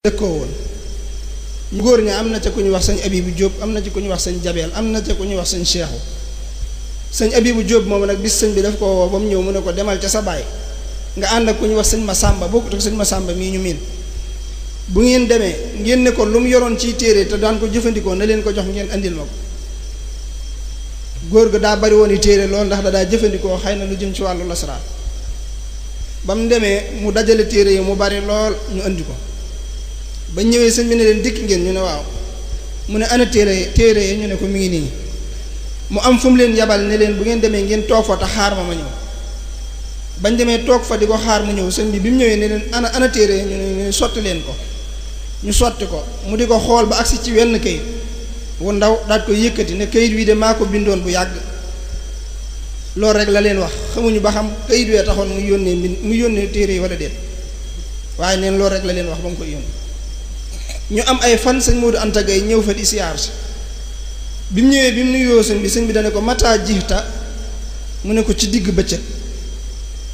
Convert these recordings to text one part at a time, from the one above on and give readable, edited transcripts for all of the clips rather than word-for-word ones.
dëkkoo woon ñu góor ña am na ca ku ñu wax sëñ Abibu Jóob am na ci ku ñu wax sëñ Jabeel am na ca ku ñu wax sëñ Seexu sëñ Abibu Jóob moomu nag bis sëñ bi daf ko woo ba mu ñëw mu ne ko demal ca sa baay nga ànd ak ku ñu wax sëñ Masamba bokkut ak sëñ Masamba mii ñu miin bu ngeen demee ngeen ne ko lu mu yoroon ciy téere te daan ko jëfandikoo na leen ko jox ngeen andil ma ko góor ga daa bari woon i téere loolu ndax da daa jëfandikoo xëy na lu jëm ci wàllu lasraar ba mu demee mu dajale téere yi mu bari lool ñu andi ko ba ñëwee sëñ bi ne leen dikk ngeen ñu ne waaw mu ne ana téere yi ñu ne ko mi ngi nii mu am fu mu leen yabal ne leen bu ngeen demee ngeen toog fa te xaar ma ñëw bañ demee toog fa di ko xaar mu ñëw sëñ bi mu ñëwee ne leen ana téere yi ñu ne sotti leen ko ñu sotti ko mu di ko xool ba agsi ci wenn kayit wu ndaw daal ko yëkkati ne kayit wi de maa ko bindoon bu yàgg loolu rek la leen wax xamuñu ba xam kayit wee taxoon mu yónnee téere yi wala déet waaye neen loolu rek la leen wax ba mu koy yónnee ñu am ay fan sëñ Modou Anta Gaye ñëw fa di siyaar si bi mu ñëwee bi mu nuyoo sëñ bi dane ko mataa jixta mu ne ko ci digg bëccëg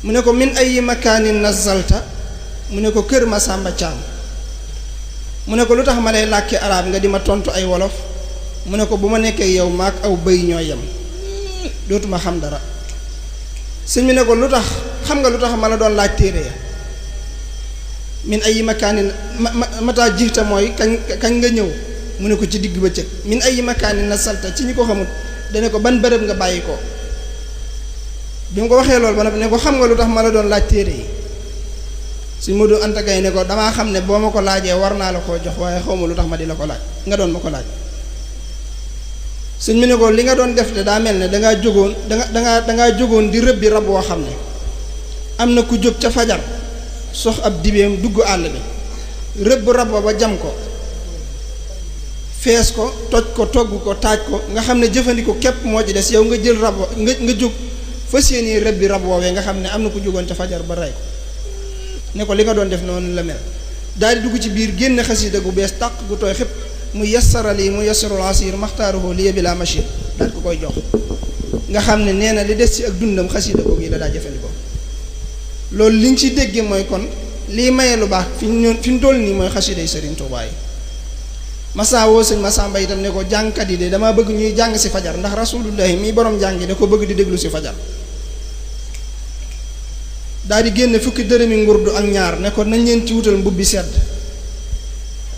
mu ne ko min ay makaanin nazalta mu ne ko kër Masamba Caam mu ne ko lu tax ma lay làkki arab nga di ma tontu ay wolof mu ne ko bu ma nekkee yow maak aw bëy ñoo yem dootuma xam dara sëñ bi ne ko lu tax xam nga lu tax ma la doon laaj téere ya min ay makaanin mataa jixta mooy kañ nga ñëw mu ne ko ci digg bëccëg min ay makaanin nazalta ci ñi ko xamut dane ko ban bërëb nga bàyyi ko bi mu ko waxee loolu ba noppi ne ko xam nga lu tax ma la doon laaj téere yi Sëñ Modou Anta Gaye ne ko damaa xam ne boo ma ko laajee war naa la koo jox waaye xawma lu tax ma di la ko laaj nga doon ma ko laaj sëñ mi ne ko li nga doon def de daa mel ne dangaa jógoon di rëbbi rab woo xam ne am na ku jóg ca fajar sox ab dibeem dugg àll bi rëbb rab ba jam ko fees ko toj ko togg ko taaj ko nga xam ne jëfandikoo képp moo ci des yow nga jël rab nga jóg fas yéene rëbbi rab woowee nga xam ne am na ku jógoon ca fajar ba rey ko ne ko li nga doon def noonu la mel daal di dugg ci biir génn xasida gu bees tàq gu tooy xëpp mu yassarali mu yassarul asir maxtaaruhu liya bila machir daal ko koy jox nga xam ne nee na li des ci ak dundam xasida googu yi la daa jëfandikoo loolu liñ ci déggee mooy kon lii maye lu baax fi ñu toll nii mooy xasida yi Sëriñ Tuubaa yi Massa woo sëñ Masamba itam ne ko jàngkat yi de damaa bëgg ñuy jàng si fajar ndax rasulullahi mii borom jàng yi da ko bëgg di déglu si fajar daal di génne fukki dërëmi ngurdu ak ñaar ne ko nañ leen ci wutal mbubbi sedd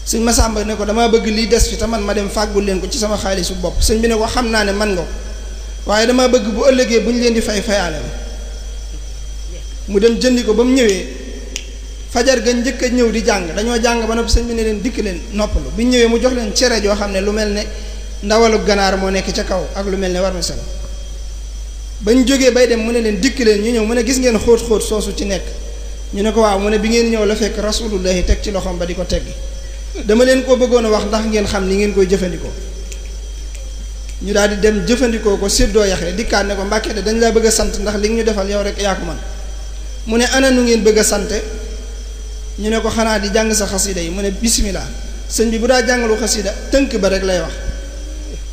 sëñ Masamba ne ko damaa bëgg lii des fi te man ma dem fàggul leen ko ci sama xaalisu bopp sëñ bi ne ko xam naa ne man nga ko waaye damaa bëgg bu ëllëgee bu ñu leen di fayaale mu dem jëndi ko ba mu ñëwee fajar ga njëkk a ñëw di jàng dañoo jàng ba noppi sëñ bi ne leen dikk leen noppalu bi ñëwee mu jox leen cere joo xam ne lu mel ne ndawalu ganaar moo nekk ca kaw ak lu mel ne war na sel bañ jógee bay dem mu ne leen dikk leen ñu ñëw mu ne gis ngeen xóot-xóot soosu ci nekk ñu ne ko waaw mu ne bi ngeen ñëw la fekk rasulullahi teg ci loxoom ba di ko teggi dama leen koo bëggoon a wax ndax ngeen xam ni ngeen koy jëfandikoo ñu daal di dem jëfandikoo ko séddoo yaxle dikkaat ne ko Mbàkke de dañ laa bëgg a sant ndax li ñu defal yow rek yaa ko man mu ne ana nu ngeen bëgg a sante ñu ne ko xanaa di jàng sa xasida yi mu ne bismillah sëñ bi bu daa jàngalu xasida tënk ba rek lay wax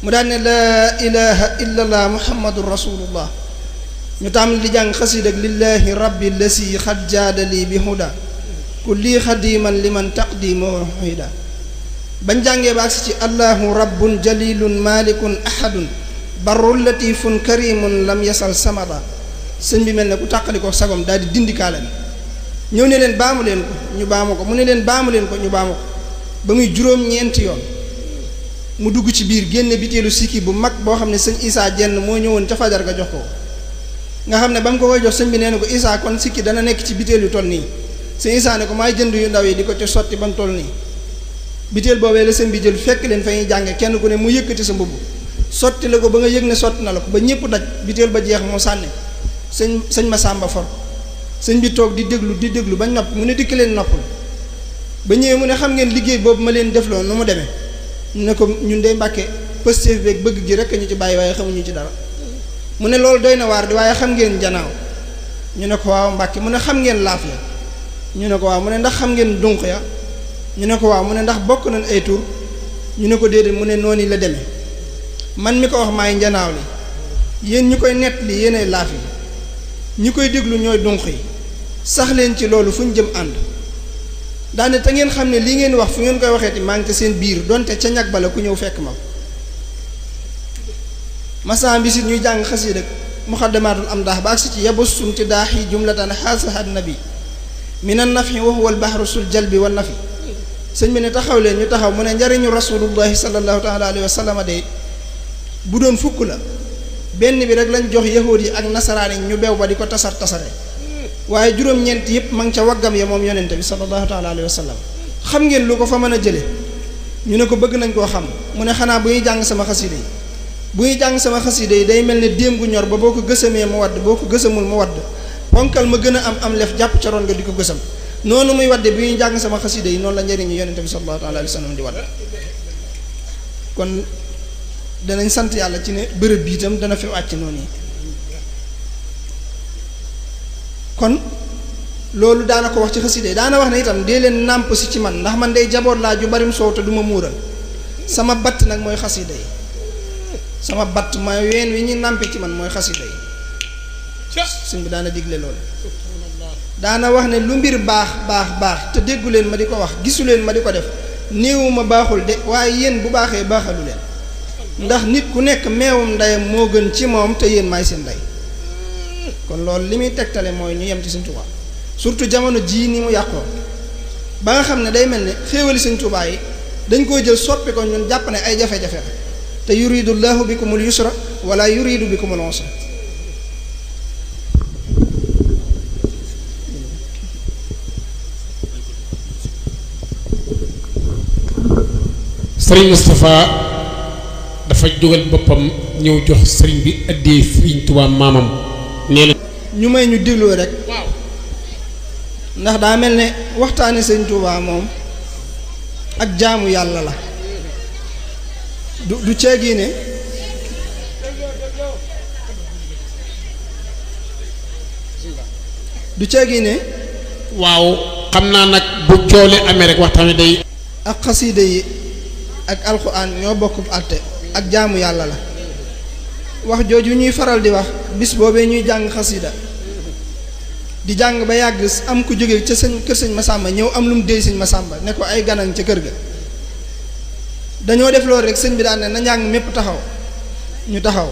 mu daan ne laa ilaha illa allah muhammadun rasulullah ñu tàmbali di jàng xasida ak lillahi rabbi lasi xad jaadali bi huda kulli xadiman liman taqdimu huda bañ jàngee ba agsi ci allahu rabbun jalilun malikun ahadun barrun latifun karimun lam yasal samada sëñ bi mel ne ku tàqali ko sagom daal di dindikaale ñëw ne leen baamu leen ko ñu baamu ko mu ne leen baamu leen ko ñu baamu ko ba muy juróom-ñeenti yoon mu dugg ci biir génne biteelu sikki bu mag boo xam ne sëñ Isaa jenn moo ñëwoon ca fajar ga jox ko nga xam ne ba mu ko koy jox sëñ bi nee na ko Isaa kon sikki dana nekk ci biteel yu toll nii sëñ Isaa ne ko maay jënd yu ndaw yi di ko ca sotti ba mu toll nii biteel boobee la sëñ bi jël fekk leen fa ñuy jànge kenn ku ne mu yëkkati sa mbubb sotti la ko ba nga yëg ne sotti na la ko ba ñëpp daj biteel ba jeex mu sànni sëñ Masamba for sëñ bi toog di déglu ba nopp mu ne dikk leen noppal ba ñëwee mu ne xam ngeen liggéey boobu ma leen defloo nu mu demee ñu ne ko ñun de Mbàkke pëstéef beeg bëgg gi rek ñu ci bàyyi waaye xamuñu ci dara mu ne loolu doy na waar di waaye xam ngeen janaaw ñu ne ko waaw Mbàkke mu ne xam ngeen laaf ya ñu ne ko waaw mu ne ndax xam ngeen dunq ya ñu ne ko waaw mu ne ndax bokk nañ ay tur ñu ne ko déedéet mu ne noonu la demee man mi ko wax maay njanaaw li yéen ñu koy nett li yéenay laaf yi ñi koy déglu ñooy dunq yi sax leen ci loolu fu ñu jëm ànd daane te ngeen xam ne lii ngeen wax fu ngeen koy waxeeti maa ngi te seen biir donte ca ñag bala ku ñëw fekk ma masaa bisit ñuy jàng xasiida muxaddamaatul am daax ba agsi ci yabussum ti daax yi jumlatan xaasahat nabi minan nafi wa huwa al bahru sul jalbi wa nafi sëñ bi ne taxaw leen ñu taxaw mu ne njariñu rasulullahi sallallahu taala alayhi wa sallam de bu doon fukk la benn bi rek lañ jox yahuud yi ak nasaraan yi ñu bew ba di ko tasare waaye juróom-ñeent yëpp ma ngi ca waggam ya moom yonente bi sallallahu taala alayhi wa sallam xam ngeen lu ko fa mën a jële ñu ne ko bëgg nañ koo xam mu ne xanaa bu ñuy jàng sama xasida yi bu ñuy jàng sama xasida yi day mel ne déem gu ñor ba boo ko gësamee mu wadd boo ko gësamul mu wadd ponkal ma gën a am lef jàpp ca roon nga di ko gësam noonu muy wadde bi ñuy jàng sama xasida yi noonu la njëriñu yonente bi sallallahu alayhi wa sallam di wadd kon danañ sant yàlla ci ne bërëb bi itam dana fi wàcc noonu yi kon loolu daana ko wax ci xasida yi daana wax ne itam dee leen nàmp si ci man ndax man day jaboot laa ju barim soow te du ma muural sama batt nag mooy xasida yi sama batt mooy ween wi ñuy nàmpe ci man mooy xasida yi sëñ bi daana digle loolu daana wax ne lu mbir baax te déggu leen ma di ko wax gisu leen ma di ko def néewuma baaxul de waaye yéen bu baaxee baaxalu leen ndax nit ku nekk meewum ndeyam moo gën ci moom te yéen maay seen ndey kon loolu li muy tegtale mooy ñu yem ci Sëñ Tuubaa surtout jamono jii ni mu yàqoo ba nga xam ne day mel ne xéewali Sëñ Tuubaa yi dañ koy jël soppi ko ñun jàpp ne ay jafe-jafe la te yuridu llahu bikumul yusra wala yuridu bikumul usra Sëriñ Moustapha dafa jógal boppam ñëw jox sëriñ bi addee Sëriñ Tuubaa maamam nee na ñu may ñu dégloo rek ndax daa mel ne waxtaane Sëriñ Tuubaa moom ak jaamu yàlla la du ceegi ne waaw xam naa nag bu coole amee rek waxtaan wi day ak xasiida yi ak alxuraan ñoo bokk àtte ak jaamu yàlla la wax jooju ñuy faral di wax bis boobee ñuy jàng xasida di jàng ba yàgg am ku jóge ca kër sëñ Masamba ñëw am lu mu déy sëñ Masamba ne ko ay ganan ca kër ga dañoo def loolu rek sëñ bi daan ne na njàng mépp taxaw ñu taxaw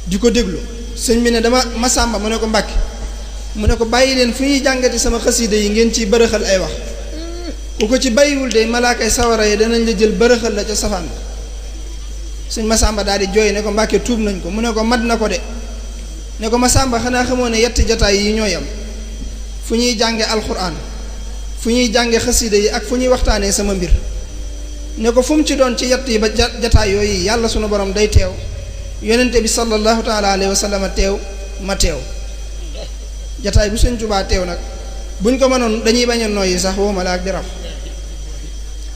di ko déglu sëñ bi ne dama Masamba mu ne ko Mbàkke mu ne ko bàyyi leen fu ñuy jàngati sama xasida yi ngeen ciy bërëxal ay wax ku ko ci bàyyiwul de malaakay sawara yi danañ la jël bërëxal la ca safaan ba sëñ Masamba daal di jooy ne ko Mbàkke tuub nañ ko mu ne ko mat na ko de ne ko Masamba xanaa xamoo ne yetti jataay yi ñooy am fu ñuy jànge alxuraan fu ñuy jànge xasida yi ak fu ñuy waxtaanee sama mbir ne ko fu mu ci doon ci yett yi ba jataay yooyu yàlla sunu borom day teew yonente bi sallallahu taala alayhi wa sallam teew ma teew jataay bu sëñ Tuubaa teew nag buñ ko mënoon dañuy bañ a noyyi sax woo ma la ak di raf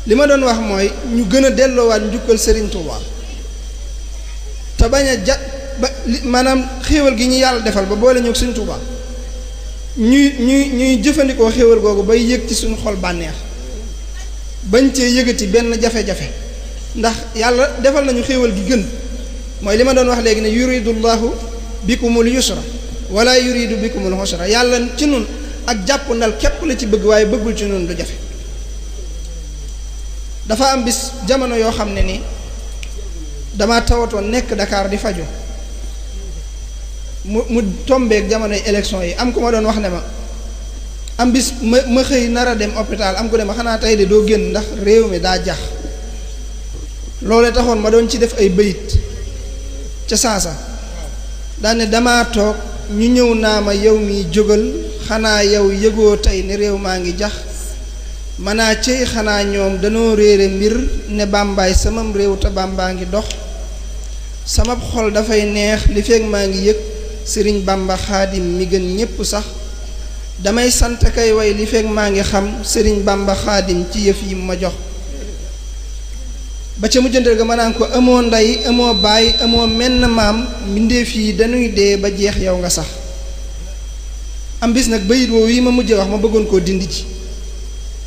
li ma doon wax mooy ñu gën a delloowaat njukkal Sëriñ Tuubaa te bañ a maanaam xéewal gi ñu yàlla defal ba boole ñëw Sëriñ Tuubaa ñuy jëfandikoo xéewal googu bay yëg ci suñu xol bànneex bañ cee yëgati benn jafe-jafe ndax yàlla defal nañu xéewal gi gën mooy li ma doon wax léegi ne yuridu llahu bikumul yusra wala yuridu bikumul usra yàlla ci nun ak jàpp ndal képp la ci bëgg waaye bëggul ci nun lu jafe dafa am bis jamono yoo xam ne ni dama tawatoon nekk Dakar di faju mu tombeek jamonoy élection yi am ku ma doon wax ne ma am bis ma xëy nar a dem hôpital am ku ne ma xanaa tey de doo génn ndax réew mi daa jax loolee taxoon ma doon ci def ay bëyit ca saasa daane dama toog ñu ñëw naa ma yow mi jógal xanaa yow yëgoo tey ne réew maa ngi jax manaa cey xanaa ñoom danoo réere mbir ne bàmbaay samam réew te bàmbaa ngi dox sama xol dafay neex li feeg maa ngi yëg sëriñ Bàmba xaadim mi gën ñépp sax damay sant kay way li feeg maa ngi xam sëriñ Bàmba xaadim ci yëf yi ma jox ba ca mujjantal ga ma naan ko amoo ndey amoo baay amoo menn maam mbindeef yi dañuy dee ba jeex yow nga sax am bis nag bayit woowu yi ma mujjee wax ma bëggoon koo dindi ci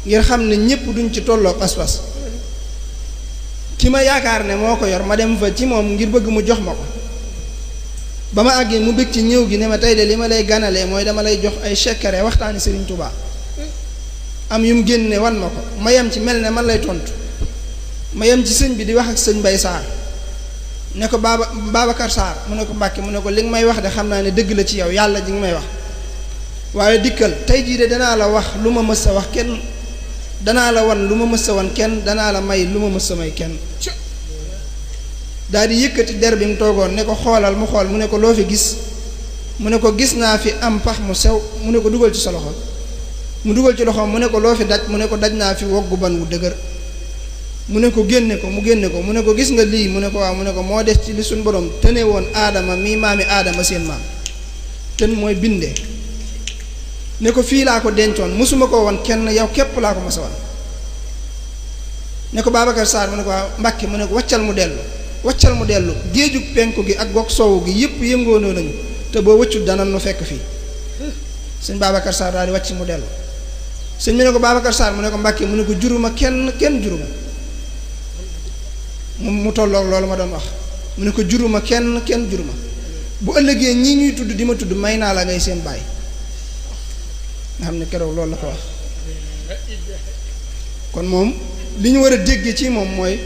ngir xam ne ñépp duñ ci tolloo pas-pas ki ma yaakaar ne moo ko yor ma dem fa ci moom ngir bëgg mu jox ma ko ba ma àggee mu bëgg ci ñëw gi ne ma tey de li ma lay ganalee mooy dama lay jox ay secret waxtaani Sëriñ Tuubaa am yum génne wan ma ko ma yem ci mel ne man lay tontu ma yem ci sëñ bi di wax ak sëñ Mbay Saar ne ko Babacar Saar mu ne ko Mbàkke mu ne ko li nga may wax de xam naa ne dëgg la ci yow yàlla ji nga may wax waaye dikkal tey jii de danaa la wax lu ma mës a wax kenn danaa la wan lu ma mës a wan kenn danaa la may lu ma mës a may kenn daal di yëkkati der bi mu toogoon ne ko xoolal mu xool mu ne ko loo fi gis mu ne ko gis naa fi am pax mu sew mu ne ko dugal ci sa loxo mu dugal ci loxoom mu ne ko loo fi daj mu ne ko daj naa fi woggu ban wu dëgër mu ne ko génne ko mu génne ko mu ne ko gis nga lii mu ne ko waaw mu ne ko moo des ci li suñ borom tëne woon aadama mii maami aadama seen maam tën mooy bindee ne ko fii laa ko dencoon mosuma koo wan kenn yow képp laa ko mos a wan ne ko Babacar Sarr mu ne ko waaw Mbàkke mu ne ko waccal mu dellu géejug penku gi ak gox soowu gi yépp yëngoonoo nañu te boo wëccut dana nu fekk fii sëñ Babacar Sarr daal di wàcc mu dellu sëñ bi ne ko Babacar Sarr mu ne ko Mbàkke mu ne ko juruma kenn juruma mu tolloog loolu ma doon wax mu ne ko juruma kenn juruma bu ëllëgee ñii ñuy tudd di ma tudd may naa la ngay seen baay nga xam ne keroog loolu la ko wax kon moom li ñu war a déggee ci moom mooy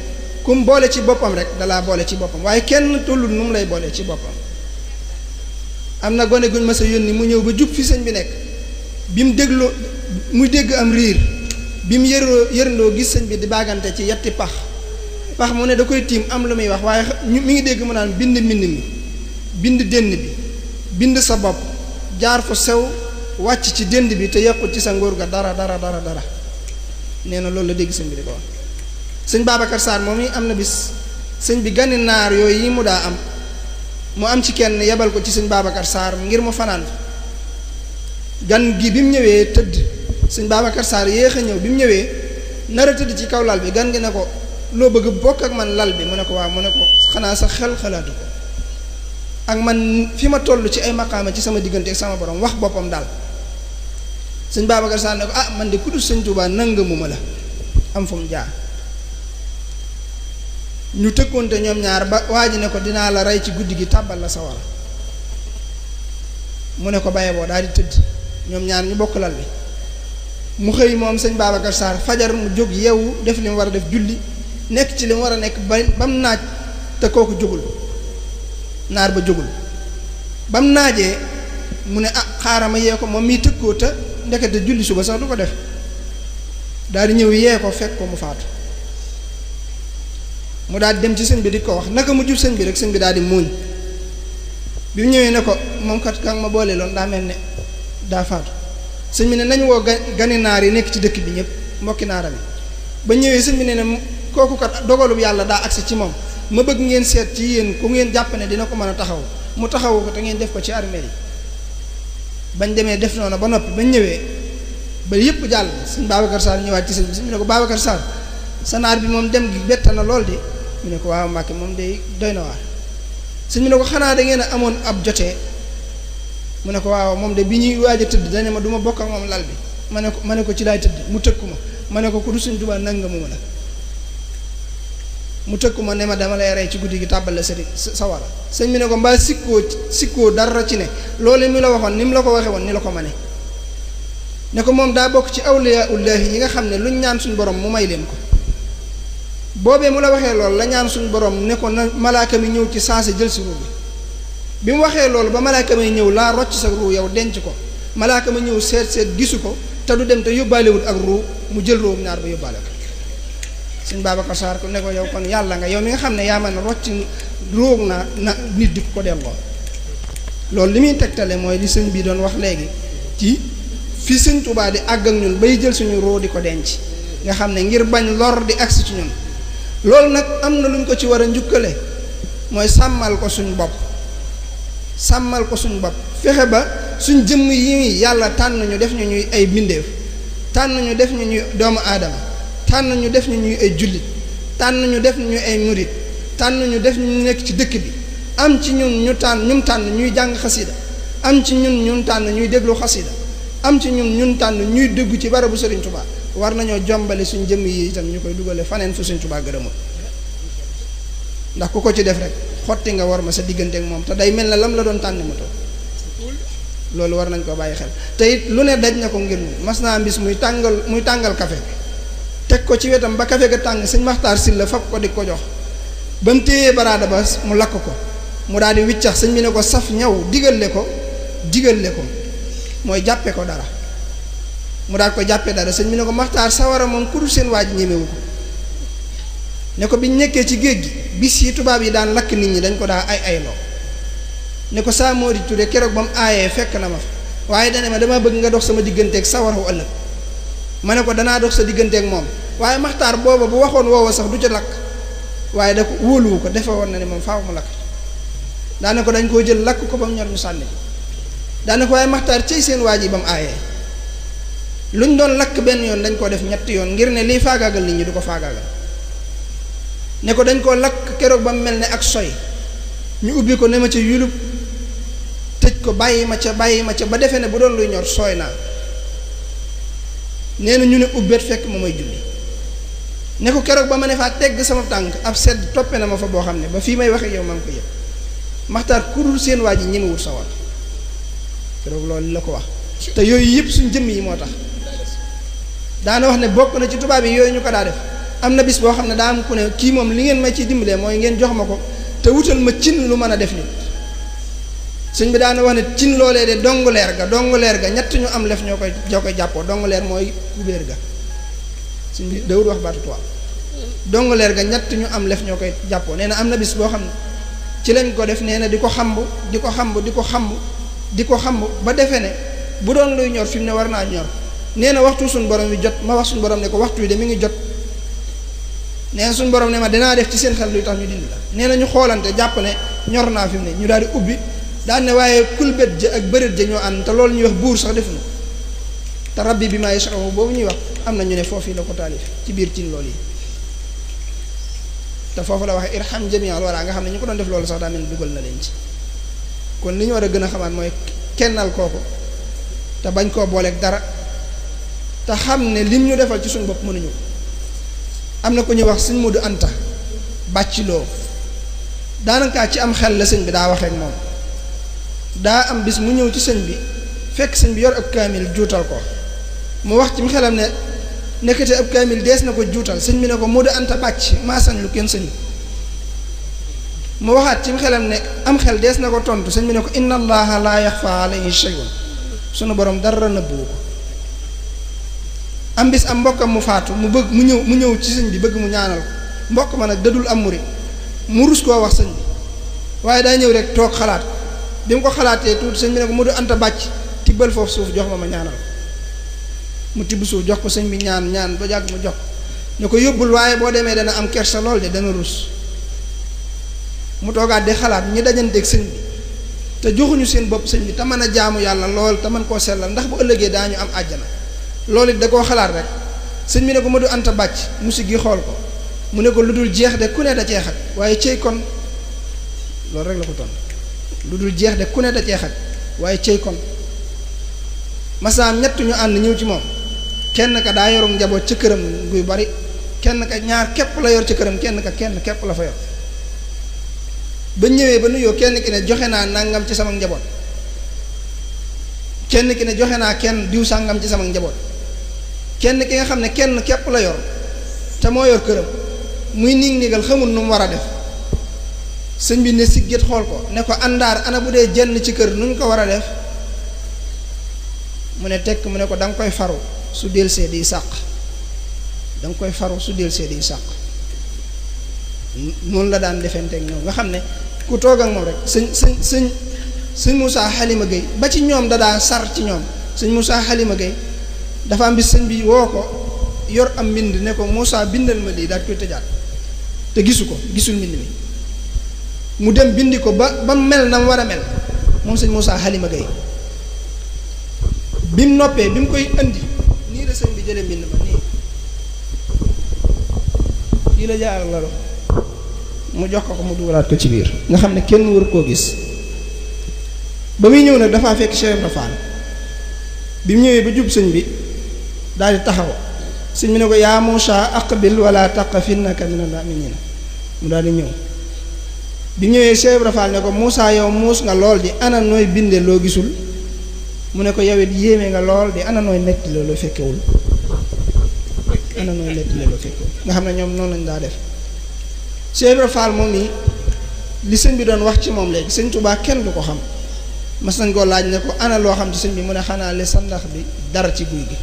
kum boole ci boppam rek dalaa boole ci boppam waaye kenn tollul nu mu lay boole ci boppam am na gone guñ ma sa yónni mu ñëw ba jub fi sëñ bi nekk bi mu dégloo muy dégg am riir bi mu yërndoo gis sëñ bi di baagante ci yetti pax mu ne da koy tiim am lu muy wax waaye mi ngi dégg mu naan bind mbind mi bind dënn bi bind sa bopp jaar fu sew wàcc ci dënd bi te yàqut ci sa ngóor ga dara nee na loolu la dégg sëñ bi di ko wax sëñ Babacar Sarr moom yi am na bis sëñ bi gani naar yooyu yi mu daa am mu am ci kenn yebal ko ci sëñ Babacar Sarr ngir mu fanaan gan gi bi mu ñëwee tëdd sëñ Babacar Sarr yéex a ñëw bi mu ñëwee nar a tëdd ci kaw lal bi gan gi ne ko loo bëgg bokk ak man lal bi mu ne ko waaw mu ne ko xanaa sa xel xalaatu ko ak man fi ma toll ci ay maqaama ci sama diggante ak sama borom wax boppam daal sëñ Babacar Sarr ne ko ah man de ku dul sëñ Tuubaa nangamuma la am fu mu jaar ñu tëkkoonte ñoom ñaar ba waa ji ne ko dinaa la rey ci guddi gi tàbbal la sawara mu ne ko baye boo daal di tëdd ñoom ñaar ñu bokk lal bi mu xëy moom sëñ Babacar Sarr fajar mu jóg yeewu def li mu war a def julli nekk ci li mu war a nekk ba mu naaj te kooku jógul naar ba jógul ba mu naajee mu ne ah xaaral ma yee ko moom miy tëkkoo te ndekete julli suba sax du ko def daal di ñëw yee ko fekk ko mu faatu mu daal di dem ci sëñ bi di ko wax naka mu jub sëñ bi rek sëñ bi daal di muuñ bi mu ñëwee ne ko moom kat kan ma boole loon daa mel ne daa faatu sëñ bi ne nañu woo gani naar yi nekk ci dëkk bi ñëpp mbokki naaram yi ba ñëwee sëñ bi ne kooku kat dogalub yàlla daa agsi ci moom ma bëgg ngeen seet ci yéen ku ngeen jàpp ne dina ko mën a taxaw mu taxawu ko te ngeen def ko ci armeel yi bañ demee def noonu ba noppi bañ ñëwee ba yépp jàll sëñ Babacar Sarr ñëwaat ci sëñ bi ne ko Babacar Sarr sa naar bi moom dem gi bett na lool de mu ne ko waaw Mbàkke moom day doy na waar sëñ bi ne ko xanaa da ngeen a amoon ab jotee mu ne ko waaw moom de bi ñuy waaj a tëdd dañu ma du ma bokk ak moom lal bi ma ne ko ci laay tëdd mu tëkku ma ne ko ku du Sëñ Tuubaa nanga mu la mu tëkku ma ne ma dama lay rey ci guddi gi tàbbal la sawara sëñ bi ne ko mbaa sikkoo dara ci ne loolu mi la waxoon ni mu la ko waxee woon ni la ko mane ne ko moom daa bokk ci awliyaullahi yi nga xam ne luñ ñaan suñ borom mu may leen ko boobee mu la waxee loolu la ñaan suñ borom ne ko na malaaka mi ñëw ci saase jël si ruu bi mu waxee loolu ba malaaka mi ñëw laa rocc sa ruu yow denc ko malaaka mi ñëw seet gisu ko te du dem te yóbbaalewut ak ruu mu jël ruu ñaar ba yóbbaale ko sëñ Babacar Sarr ko ne ko yow kon yàlla nga yow mi nga xam ne yaa man rocc ruug na nit di ko delloo loolu li muy tegtale mooy li sëñ bi doon wax léegi ci fi sëñ Tuubaa di àgg ak ñun bay jël suñu ruu di ko denc nga xam ne ngir bañ lor di agsi ci ñun loolu nag am na luñ ko ci war a njukkale mooy sàmmal ko suñ bopp fexe ba suñ jëmm yi yàlla tànn ñu def ñu ñuy ay bindeef tànn ñu def ñu ñuy doomu aadama tànn ñu def ñu ñuy ay jullit tànn ñu def ñu ay murit tànn ñu def ñu nekk ci dëkk bi am ci ñun tànn ñuy jàng xasida am ci ñun tànn ñuy déglu xasida am ci ñun tànn ñuy déggu ci barabu Sëriñ Tuubaa war nañoo jombale suñ jëmm yi itam ñu koy dugale faneen fu Sëriñ Tuubaa gërëmul ndax ku ko ci def rek xotti nga war ma sa diggante ak moom te day mel na lam la doon tànn ma toog loolu war nañ ko bàyyi xel te it lu ne daj na ko ngir mas naa bis muy tàngal café teg ko ci wetam ba café ga tàng sëñ Maxtaar Sylla fab ko di ko jox ba mu téyee baraada ba mu lakk ko mu daal di wiccax sëñ bi ne ko saf ñaw digale ko mooy jàppe ko dara mu daal ko jàppe dara sëñ bi ne ko Maxtaar sawara moom ku dul seen waaj ñemewu ko ne ko biñ nekkee ci géej gi bis yi tubaab yi daan lakk nit ñi dañ ko daa ayloo ne ko saa moo di Touré keroog ba mu aayee fekk na ma fa waaye dane ma dama bëgg nga dox sama digganteeg sawarawu ëllëg ma ne ko danaa dox sa digganteeg moom waaye Maxtaar booba bu waxoon woowa sax du ca lakk waaye da ko wóoluwu ko defe woon na ne moom faaw mu lakk daane ko dañ koo jël lakk ko ba mu ñor ñu sànni daane ko waaye Maxtaar cey seen waaj yi ba mu aayee luñ doon lakk benn yoon dañ koo def ñetti yoon ngir ne lii faagaagal nit ñi du ko faagaagal ne ko dañ koo lakk keroog ba mu mel ne ak soy ñu ubbi ko ne ma ca yulub tëj ko bàyyi ma ca ba defee ne bu doon luy ñor sooy naa nee na ñu ne ubbeet fekk ma may julli ne ko keroog ba ma ne faa tegg sama tànk ab sedd toppe na ma fa boo xam ne ba fii may waxe yow maa ngi ko yëg Maxtaar ku dul seen waa ji ñemewul sawar keroog loolu la ko wax te yooyu yëpp suñ jëmm yi moo tax daana wax ne bokk na ci tubaab yi yooyu ñu ko daa def am na bis boo xam ne daa am ku ne kii moom li ngeen ma ciy dimbalee mooy ngeen jox ma ko te wutal ma cin lu mën a def nit sëñ bi daana wax ne cin loolee de donguleer ga ñett ñu am lef ñoo koy jàppoo donguleer mooy kubéer ga sëñ bi dawul wax baatu tubaab donguleer ga ñett ñu am lef ñoo koy jàppoo nee na am na bis boo xam ne ci lañ ko def nee na di ko xamb ba defee ne bu doon luy ñor fi mu ne war naa ñor nee na waxtu suñu borom wi jot ma wax suñu borom ne ko waxtu wi de mi ngi jot nee na suñu borom ne ma dinaa def ci seen xel luy tax ñu dindi la nee na ñu xoolante jàpp ne ñor naa fi mu ne ñu daal di ubbi daan ne waaye kulbét ja ak bëreet ja ñoo ànd te loolu ñuy wax buur sax defuñu te rabbi bi maa yasha'u boobu ñuy wax am na ñu ne foofu la ko taalif ci biir cin loolu yi te foofu la waxee irham jami'al wara nga xam ne ñu ko doon def loolu sax daa mel ni dugal na leen ci kon li ñu war a gën a xamaat mooy kennal kooku te bañ koo booleeg dara te xam ne lim ñu defal ci suñu bopp mënuñu am na ko ñuy wax sëñ Modou Anta bàcciloo daanaka ci am xel la sëñ bi daa waxee ak moom daa am bis mu ñëw ci sëñ bi fekk sëñ bi yor ab kaamil juutal ko mu wax ci mu xelam ne nekkate ab kaamil dees na ko juutal sëñ bi ne ko Modou Anta bàcc maa sañ lu kenn sëñ mu waxaat ci mu xelam ne am xel dees na ko tontu sëñ bi ne ko inna allaha la yaxfa alayhi shay'un sunu borom dara nëbbuwu ko am bis am mbokkam mu faatu mu ñëw ci sëñ bi bëgg mu ñaanal ko mbokk ma nag dadul am murit mu rus koo wax sëñ bi waaye daa ñëw rek toog xalaat bi mu ko xalaatee tuuti sëñ bi ne ko Modou Anta bàcc tibbal foofu suuf jox ma ñaanal ko mu tibb suuf jox ko sëñ bi ñaan ba jàgg mu jox ne ko yóbbul waaye boo demee dana am kersa lool de dana rus mu toogaat di xalaat ñi dajanteeg sëñ bi te joxuñu seen bopp sëñ bi te mën a jaamu yàlla lool te mën koo sellal ndax bu ëllëgee daañu am àjjana loolu it da koo xalaat rek sëñ bi ne ko Modou Anta bàcc musi gi xool ko mu ne ko lu dul jeex de ku ne da cee xaj waaye cey kon loolu rek la ko ton lu dul jeex de ku ne da cee xaj waaye cey kon masaam ñett ñu ànd ñëw ci moom kenn ka daa yorum njaboot ca këram guy bari kenn ka ñaar képp la yor ca këram kenn képp la fa yor ba ñëwee ba nuyoo kenn ki ne joxe naa nangam ci sama njaboot kenn ki ne joxe naa kenn diw sàngam ci sama njaboot kenn ki nga xam ne kenn képp la yor te moo yor këram muy niigal xamul nu mu war a def sëñ bi ne sigget xool ko ne ko àndaar ana bu dee jenn ci kër nu ñu ko war a def mu ne tekk mu ne ko da nga koy faru su del see di sàq da nga koy faru su del see di sàq noonu la daan defenteeg ñoom nga xam ne ku toog ak moom rek sëñ Moussa Halima Gueye ba ci ñoom da daa sar ci ñoom sëñ Moussa Halima Gueye dafa am bis sëñ bi woo ko yor am mbind ne ko Moussa bindal ma lii daal koy tëjaat te gisul mbind mi mu dem bindi ko ba mel na mu war a mel moom sëñ Moussa Halima Gueye bi mu noppee bi mu koy indi nii la sëñ bi jëlee mbind ma nii la jaar la mu jox ko mu dugalaat ko ci biir nga xam ne kenn waru koo gis ba muy ñëw nag dafaa fekk Cheikh Ibra Fall bi mu ñëwee ba jub sëñ bi daal di taxaw sëñ bi ne ko yaa Moussa aqbil wala taqaf innaka minal mu'minin mu daal di ñëw bi mu ñëwee Cheikh Ibra Fall ne ko Moussa yow muus nga lool di ana nooy binde loo gisul mu ne ko yow it yéeme nga lool di ana nooy netti loolu fekkewul ana nooy netti loolu fekkewul nga xam ne ñoom noonu lañ daa def Cheikh Ibra Fall moom yi li sëñ bi doon wax ci moom léegi sëñ Tuubaa kenn du ko xam mas nañ koo laaj ne ko ana loo xam ci sëñ bi mu ne xanaa li sandax bi dara ci guy gi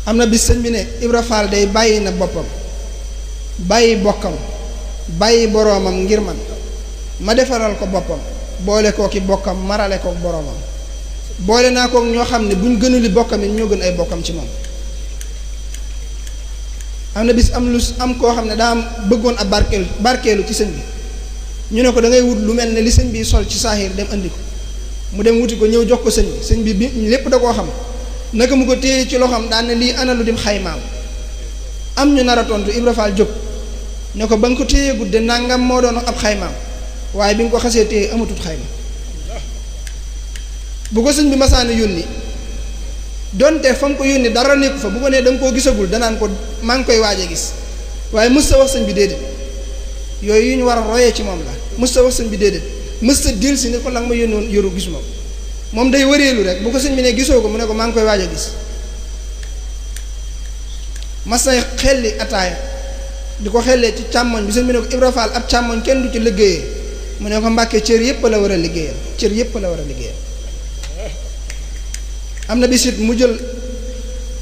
am na bis sëñ bi ne Ibra Fall day bàyyi na boppam bàyyi bokkam bàyyi boroomam ngir man ma defaral ko boppam boole koo ki bokkam marale kook boroomam boole naa kook ñoo xam ne buñ gënuli bokkam it ñoo gën ay bokkam ci moom am na bis am koo xam ne daa am bëggoon ab barkeelu ci sëñ bi ñu ne ko da ngay wut lu mel ne li sëñ bi sol ci saaxiir dem andi ko mu dem wuti ko ñëw jox ko sëñ bi lépp da koo xam naka mu ko téye ci loxoom daan ne lii ana lu dim xaymaam am ñu nar a tontu Ibra Fall jóg ne ko ba nga ko téye gudde nangam moo doon ab xaymaam waaye bi nga ko xasee téye amatut xayma bu ko sëñ bi masaana yónni donte fa nga ko yónni dara nekku fa bu ko nee da nga koo gisagul danaan ko maa ngi koy waaj a gis waaye mës sa wax sëñ bi déedéet yooyu yu ñu war a royee ci moom la mës sa wax sëñ bi déedéet mës sa dil si ne ko la nga ma yónni woon yoru gisuma ko moom day wëreelu rek bu ko sëñ bi ne gisoo ko mu ne ko maa ngi koy waaj a gis mas na xelli ataaya di ko xellee ci càmmoñ bi sëñ bi ne ko Ibra Fall ab càmmoñ kenn du ci liggéeyee mu ne ko Mbàkke cër yépp la war a liggéeyal cër yépp la war a liggéeyal am na bisit mu jël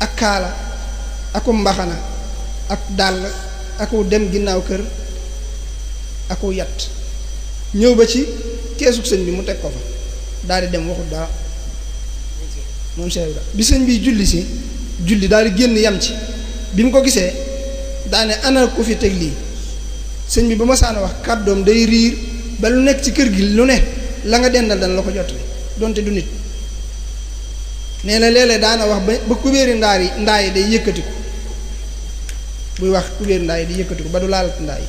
ak kaala aku mbaxana ak dàll aku dem ginnaaw kër aku yat ñëw ba ci keesug sëñ bi mu teg ko fa daal di dem waxut dara moom Cheikh Ibra bi sëñ bi julli daal di génn yam ci bi mu ko gisee daane ana ko fi teg lii sëñ bi ba ma saana wax kàddoom day riir ba lu nekk ci kër gi lu ne la nga dendal dana la ko jottali donte du nit nee na léeg-léeg daana wax ba kubéeri ndaa yi day yëkkatiku buy wax kubéeri ndaa yi day yëkkatiku ba du laalat ndaa yi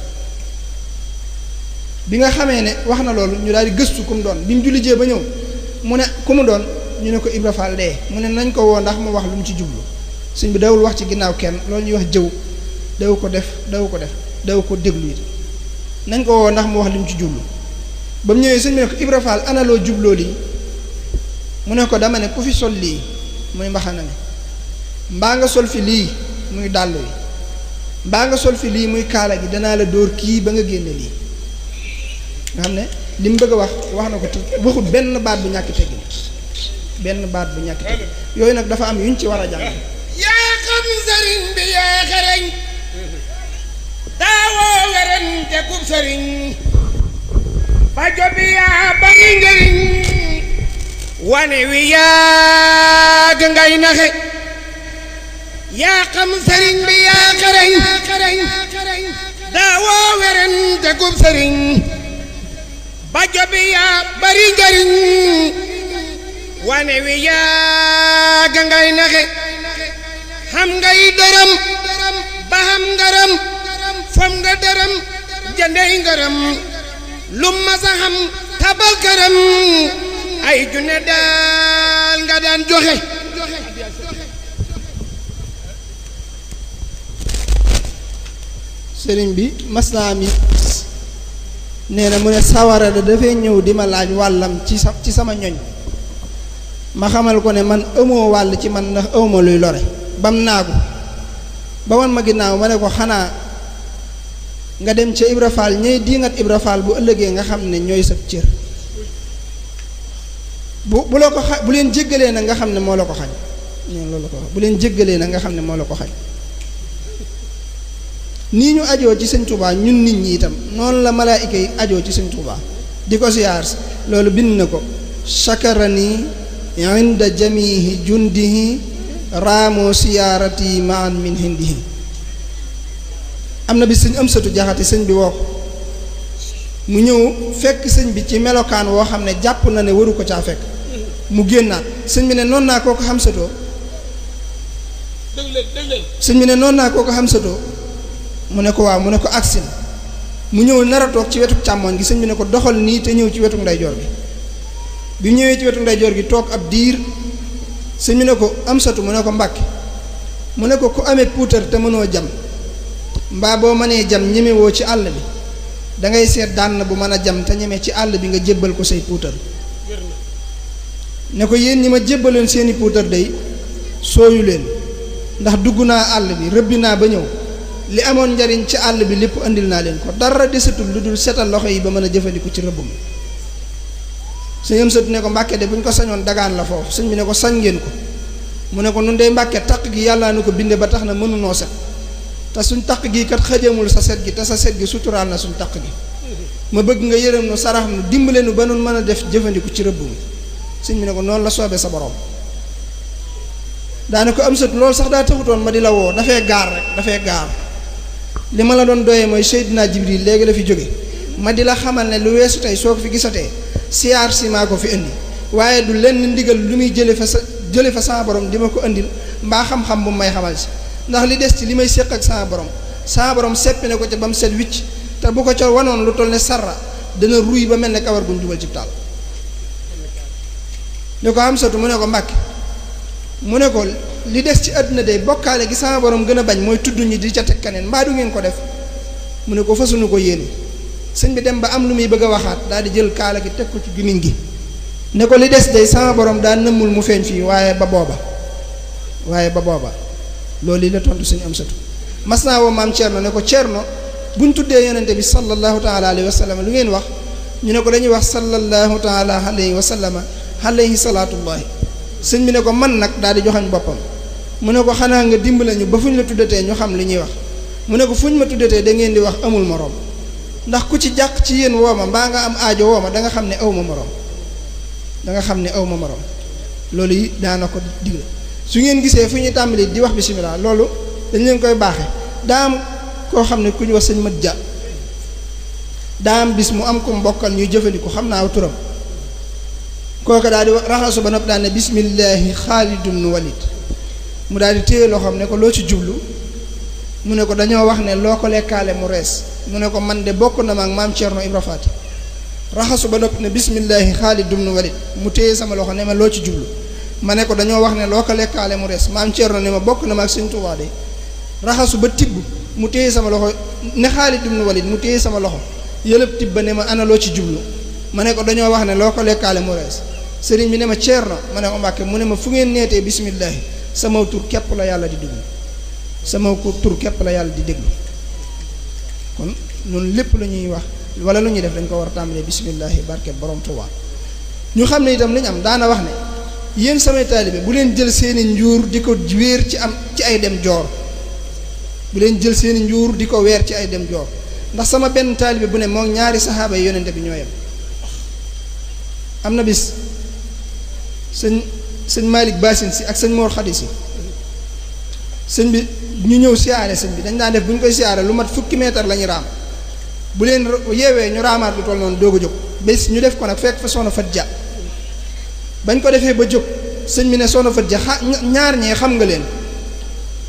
bi nga xamee ne wax na loolu ñu daal di gëstu ku mu doon bi mu julli jee ba ñëw mu ne ku mu doon ñu ne ko Ibra Fall dee mu ne nañ ko woo ndax mu wax lu mu ci jublu sëñ bi dawul wax ci ginnaaw kenn loolu ñuy wax jëw daw ko déglu it nañ ko woo ndax mu wax lu mu ci jublu ba mu ñëwee sëñ bi ne ko Ibra Fall ana loo jubloo lii mu ne ko dama ne ku fi sol lii muy mbaxana mi mbaa nga sol fi lii muy dàll wi mbaa nga sol fi lii muy kaala gi danaa la dóor kii ba nga génne lii nga xam ne li mu bëgg a wax na ko te waxut benn baat bu ñàkk teggin yooyu nag dafa am yuñ ci war a jàng yaa xam sëriñ bi yaa xereñ daawoo werante kub sëriñ fajo bi yaa bari njëriñ wane wi yaa ngay naxe yaa xam sëriñ bi yaa xereñ daawoo werante kub sëriñ fajo bi yaa bari njëriñ wane wi yaa ngay naxe xam ngay dërëm ba xam ngaram fam nga dërëm jëndey ngaram lu masa xam tabal këram ay junne daal nga daan joxe sëriñ bi mas naa am it nee na mu ne sawara da dafay ñëw di ma laaj wàllam ci sama ñoñ ma xamal ko ne man amoo wàll ci man ndax awma luy lore bam naagu ba wan ma ginnaaw ma ne ko xanaa nga dem ca Ibra Fall ñey diingat Ibra Fall bu ëllëgee nga xam ne ñooy sa cër bu la ko bu leen jéggalee nag nga xam ne moo la ko xañ ñeen loolu la ko wax bu leen jéggalee nag nga xam ne moo la ko xañ nii ñu ajoo ci sëñ Touba ñun nit ñi itam noonu la malaayika yi ajoo ci sëñ Touba di ko siyaar loolu bind na ko shakarani inda jamihi jundihi raamoo siyaarati maan min hindihi am na bi sëñ Amsatu Jaxate sëñ bi woo ko mu ñëw fekk sëñ bi ci melokaan woo xam ne jàpp na ne waru ko caa fekk mu génnaat sëñ bi ne noonu naa koo ko xamsatoo sëñ bi ne noonu naa koo ko xamsatoo mu ne ko waaw mu ne ko aksin mu ñëw nar a toog ci wetu càmmoñ gi sëñ bi ne ko doxal nii te ñëw ci wetu ndeyjoor gi bi ñëwee ci wetu ndeyjoor gi toog ab diir sëñ bi ne ko Amsatu mu ne ko Mbàkke mu ne ko ku amee puutar te mënoo jam mbaa boo mënee jam ñemewoo ci àll bi dangay seet dànn bu mën a jam te ñeme ci àll bi nga jébbal ko say puutar ne ko yéen ñi ma jébbaloon seeni puutar day sooyu leen ndax dugg naa àll bi rëbbi naa ba ñëw li amoon njariñ ci àll bi lépp andil naa leen ko dara desatul lu dul setal loxo yi ba mën a jëfandiku ci rëbb mi sëñ Amsatu ne ko Mbàkke de bu ñu ko sañoon dagaan la foofu sëñ bi ne ko sañ ngeen ko mu ne ko nun dey Mbàkke taq gi yàllaa nu ko binde ba tax na mënunoo set te suñ taq gi kat xëjamul sa set gi te sa set gi suturaal na suñ taq gi ma bëgg nga yërëm nu sarax nu dimbale nu ba nun mën a def jëfandiku ci rëbb mi sëñ bi ne ko noonu la soobee sa borom daane ko Amsatu loolu sax daa taxutoon ma di la woo dafay gaar li ma la doon doyee mooy Seydina Jibril léegi la fi jóge ma di la xamal ne lu weesu tey soo ko fi gisatee siyaar si maa ko fi indi waaye du lenn ndigal lu muy jële fa sama borom di ma ko indil mbaa xam-xam bu may xamal si ndax li des ci li may séq ak sama borom seppi ne ko ca ba mu set wicc te bu ko ca wanoon lu toll ne sarra dana ruy ba mel ne kawar guñ jubal ci taal ne ko Amsatu mu ne ko Mbàkke mu ne ko li des ci àdduna de bokkaale gi sama borom gën a bañ mooy tudd ñi di ca teg keneen mbaa du ngeen ko def mu ne ko fasuñu ko yéene sëñ bi dem ba am lu muy bëgg a waxaat daal di jël kaala gi teg ko ci gimiñ gi ne ko li des de sama borom daa nëmmul mu feeñ fii waaye ba booba loolu yi la tontu sëñ Amsatu mas naa woo maam Cerno ne ko Cerno buñ tuddee yonente bi sallallahu taala alayhi wa sallam lu ngeen wax ñu ne ko dañuy wax sallallahu taala alayhi wa sallama alayhi salaatullahi sëñ bi ne ko man nag daal di joxañ boppam mu ne ko xanaa nga dimbale ñu ba fuñ la tuddatee ñu xam li ñuy wax mu ne ko fuñ ma tuddatee da ngeen di wax amul moroom ndax ku ci jàq ci yéen woo ma mbaa nga am aajo woo ma da nga xam ne aw ma moroom loolu yi daana ko digle su ngeen gisee fu ñuy tàmbali di wax bisimilah loolu dañ leen koy baaxe daa am koo xam ne ku ñu wax sëñ mat ja daa am bis mu am ko mbokkal ñuy jëfandiku xam naa turam kooka daal di raxasu ba noppi daal ne bismillahi xaalidun walid mu daal di téye loxoom ne ko loo ci jublu mu ne ko dañoo wax ne loo ko lekkaale mu rees mu ne ko man de bokk na ma ak maam Cerno Ibra Faati raxasu ba noppi ne bismillahi xaalidun walid mu téye sama loxo ne ma loo ci jublu ma ne ko dañoo wax ne loo ko lekkaale mu rees maam Cerno ne ma bokk na ma ak Sëñ Tuubaa de raxasu ba tibb mu téye sama loxo ne xaalidun walid mu téye sama loxo yëlëb tibb ba ne ma ana loo ci jublu ma ne ko dañoo wax ne loo ko lekkaale mu rees sëriñ bi ne ma Cerno ma ne ko Mbàkke mu ne ma fu ngeen neetee bismillahi sama tur képp la yàlla di déglu sama tur képp la yàlla di déglu kon ñun lépp lu ñuy wax wala lu ñuy def dañ ko war a tàmbalee bismillahi barke borom Tuubaa ñu xam ne itam li ñu am daana wax ne yéen samay taalibe bu leen jël seeni njuur di ko wéer ci ay dem joor bu leen jël seeni njuur di ko weer ci ay dem joor ndax sama benn taalibe bu ne moo ñaari saxaaba yi yonente bi ñoo yem am na bis sëñ Malick Bassine si ak sëñ Mor Khady si sëñ bi ñu ñëw siyaare sëñ bi dañ daan def bu ñu koy siyaare lu mat fukki meetar la ñu raam bu leen yeewee ñu raamaat lu toll noonu doog a jóg bés ñu def ko nag fekk fa soxna Fat Ja bañ ko defee ba jóg sëñ bi ne soxna Fat Ja ñaar ñee xam nga leen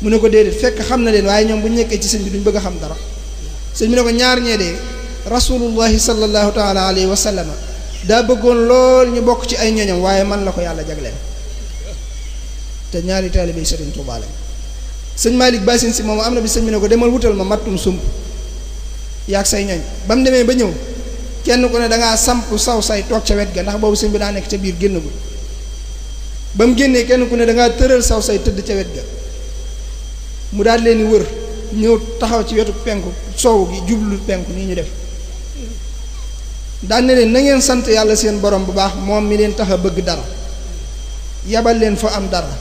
mu ne ko déedéet fekk xam na leen waaye ñoom bu ñu nekkee ci sëñ bi duñ bëgg a xam dara sëñ bi ne ko ñaar ñee de rasulullahi sallallahu taala alayhi wa sallam daa bëggoon lool ñu bokk ci ay ñoñam waaye man la ko yàlla jagleel te ñaari taalibe yi Sëriñ Tuubaa lañ sëñ Malick Bassine si moom am na bi sëñ bi ne ko demal wutal ma mattum sump yaag say ñoñ ba mu demee ba ñëw kenn ku ne dangaa samp saw say toog ca wet ga ndax boobu sëñ bi daa nekk ca biir génn gu ba mu génnee kenn ku ne dangaa tëral saw say tëdd ca wet ga mu daal leen di wër ñëw taxaw ci wetu penku soow gi jublu penku nii ñu def daan ne leen na ngeen sant yàlla seen borom bu baax moom mi leen tax a bëgg dara yabal leen fa am dara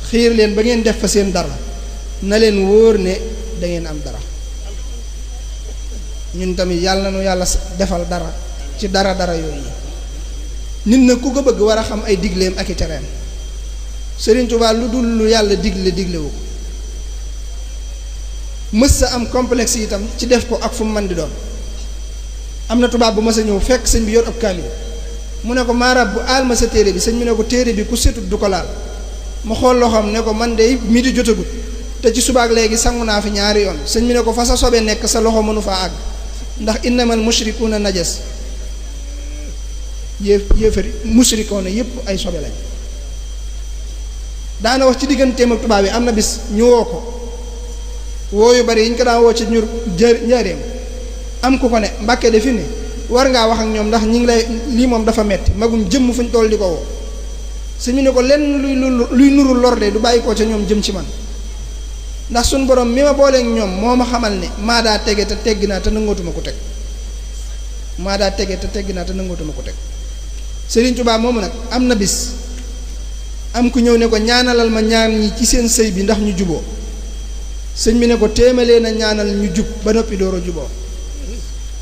xiir leen ba ngeen def fa seen dara na leen wóor ne da ngeen am dara ñun tamit yàlla na nu yàlla defal dara ci dara yooyu nit na ku ko bëgg war a xam ay digleem ak i tereem Sëriñ Tuubaa lu dul lu yàlla diglewu ko mës sa am complexe itam ci def ko ak fu mu mën di doon am na tubaab bu ma sa ñëw fekk sëñ bi yor ab kaamil mu ne ko maarab bu aal ma sa téere bi sëñ bi ne ko téere bi ku setut du ko laal ma xool loxoom ne ko man de mi di jotagut te ci subaak léegi sangu naa fi ñaari yoon sëñ bi ne ko fa sa sobe nekk sa loxo mënu faa àgg ndax innamal mushrikuuna najas yéefari mushrikuuna yépp ay sobe lañ daana wax ci digganteem ak tubaab yi am na bis ñu woo ko wooyu bari yi ñu ko daan woo ci ñur njaareem am ku ko ne Mbàkke de fi ne war ngaa wax ak ñoom ndax ñi ngi lay lii moom dafa metti magum jëmm fu ñu toll di ko woo sëñ bi ne ko lenn luy nuru lor de du bàyyi ko ca ñoom jëm ci man ndax suñ borom mi ma booleeg ñoom moo ma xamal ne maa daa tege te tegg naa te nangootuma ko teg maa daa tege te tegg naa te nangootuma ko teg Sëriñ Tuubaa moomu nag am na bis am ku ñëw ne ko ñaanalal ma ñaar ñi ci seen sëy bi ndax ñu juboo sëñ bi ne ko téemalee na ñaanal ñu jub ba noppi door a juboo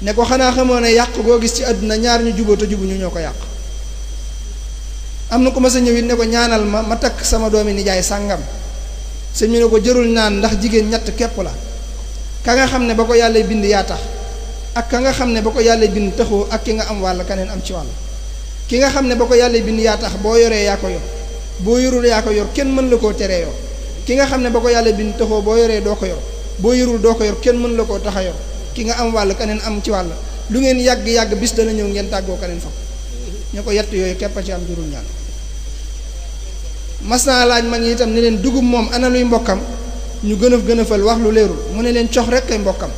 ne ko xanaa xamoo ne yàq goo gis ci àdduna ñaar ñu juboo te jubuñu ñoo ko yàq am na ku ma sa ñëw it ne ko ñaanal ma takk sama doomi nijaay sàngam sëñ bi ne ko jërul naan ndax jigéen ñett képp la ka nga xam ne ba ko yàlla bind yaa tax ak ka nga xam ne ba ko yàlla bind taxoo ak ki nga am wàll keneen am ci wàll ki nga xam ne ba ko yàlla bind yaa tax boo yoree yaa ko yor boo yorul yaa ko yor kenn mën la koo teree yor ki nga xam ne ba ko yàlla bind taxoo boo yoree doo ko yor boo yorul doo ko yor kenn mën la koo tax a yor ki nga am wàll keneen am ci wàll lu ngeen yàgg-yàgg bis dana ñëw ngeen tàggoo keneen fa ñu ko yett yooyu képp a ci am jurul ñaan mas naa laaj mag ñi itam ne leen dugub moom ana luy mbokkam ñu gën a fal wax lu leerul mu ne leen cox rek kay mbokkam